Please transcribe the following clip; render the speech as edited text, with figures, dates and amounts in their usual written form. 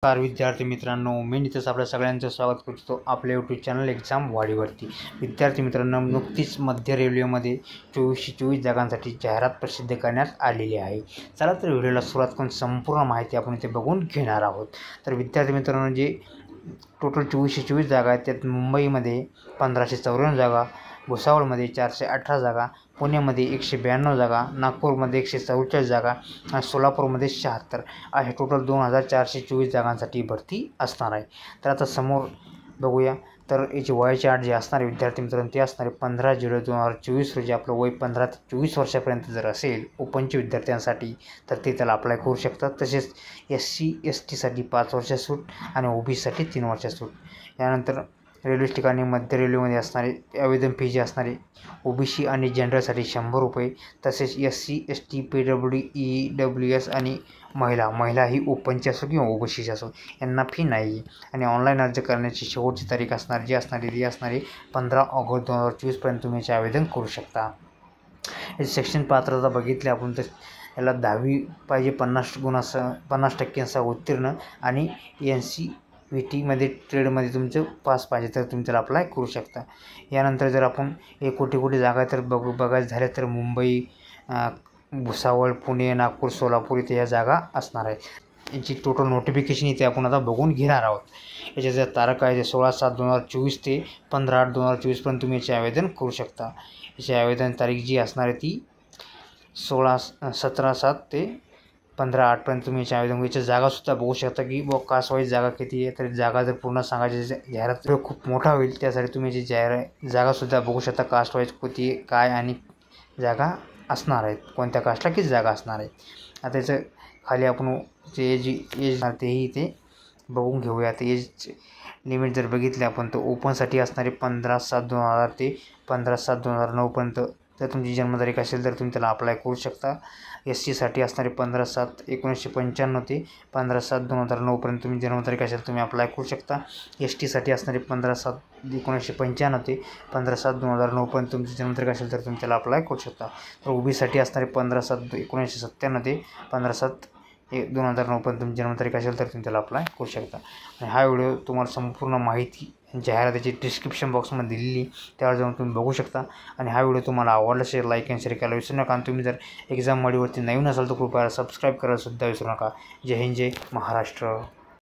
नमस्कार विद्यार्थी मित्रांनो, मी नितेश आपल्या सगळ्यांचं स्वागत करतो आपल्या यूट्यूब चॅनल एक्झाम वाडीवरती। विद्यार्थी मित्रांनो, नुकतीच मध्य रेल्वेमध्ये 2424 जागांसाठी जाहिरात प्रसिद्ध करण्यात आलेली आहे। चला तर व्हिडिओला सुरुवात करून संपूर्ण माहिती आपण इथे बघून घेणार आहोत। तर विद्यार्थी मित्रांनो, जे टोटल 2424 जागा आहेत त्यात मुंबईमध्ये 1594 जागा, भुसावळमध्ये 418 जागा, पुण्यामध्ये 192 जागा, नागपूरमध्ये 144 जागा आणि सोलापूरमध्ये 76 अशा टोटल 2424 जागांसाठी भरती असणार आहे। तर आता समोर बघूया, तर याची वयाची अट जे असणारे विद्यार्थी मित्रांनो ते असणारे 15/0/2024 रोजी आपलं वय 15 ते 24 वर्षापर्यंत जर असेल ओपनचे विद्यार्थ्यांसाठी तर ते त्याला अप्लाय करू शकतात। तसेच SC STसाठी 5 वर्ष सूट आणि OBCसाठी 3 वर्ष सूट। यानंतर रेल्वे ठिकाणी मध्य रेल्वेमध्ये असणारे आवेदन फी जी असणारे OBC आणि जनरलसाठी 100 रुपये, तसेच SC ST PWD EWS आणि महिला ही ओपनची असो किंवा OBCची असो यांना फी नाही आणि ऑनलाईन अर्ज करण्याची शेवटची तारीख असणार जी असणारी 15 ऑगस्ट 2024 पर्यंत तुम्ही याचे आवेदन करू शकता। सेक्शन पात्रता बघितली आपण तर याला 10वी पाहिजे, 50% उत्तीर्ण आणि NCVT ट्रेडमध्ये तुमचं पास पाहिजे तर तुम्ही त्याला अप्लाय करू शकता। यानंतर जर आपण कुठे जागा तर बघायचं झालं तर मुंबई, भुसावळ, पुणे, नागपूर, सोलापूर इथे या जागा असणार आहेत। याची टोटल नोटिफिकेशन इथे आपण आता बघून घेणार आहोत। याच्या जर तारखा आहे 16/7/2024 ते 15/8/2024 पर्यंत तुम्ही याचे आवेदन करू शकता। याची आवेदन तारीख जी असणार आहे ती 17/7 ते 15/8 पर्यंत तुम्ही याचे आवेदन याच्या जागासुद्धा बघू शकता की कास्ट वाईज जागा किती आहे। तर जागा जर पूर्ण सांगायची जाहिरात खूप मोठा होईल त्यासाठी तुम्ही याची जागासुद्धा बघू शकता कास्ट वाईज किती काय आणि जागा असणार आहेत, कोणत्या कास्टला किती जागा असणार आहेत। आता याचं खाली आपण जे एज तेही इथे बघून घेऊया। तर एज लिमिट जर बघितले आपण तर ओपनसाठी असणारे 15/7/2000 ते 15/7/2009 पर्यंत जर तुमची जन्मतारीख असेल तर तुम्ही त्याला अप्लाय करू शकता। SCसाठी असणारे 15/7/1995 ते 15/7/2009 पर्यंत तुम्ही जन्मतारीख असेल तुम्ही अप्लाय करू शकता। STसाठी असणारे 15/7/1995 ते 15/7/2009 पर्यंत तुमची जन्मतारीख असेल तर तुम्ही त्याला अप्लाय करू शकता। तर OBCसाठी असणारे 15/7/1997 ते 15/7/2009 पर्यंत तुमची जन्मतारीख असेल तर तुम्ही त्याला अप्लाय करू शकता। आणि हा व्हिडिओ तुम्हाला संपूर्ण माहिती जाहिरातीची डिस्क्रिप्शन बॉक्समध्ये दिलेली त्यावर जाऊन तुम्ही बघू शकता। आणि हा व्हिडिओ तुम्हाला आवडला असेल लाईक आणि शेअर करायला विसरू नका आणि तुम्ही जर एक्झाम वाडीवरती नवीन असाल तर कृपया सबस्क्राईब करायला सुद्धा विसरू नका। जय हिंद, जय महाराष्ट्र।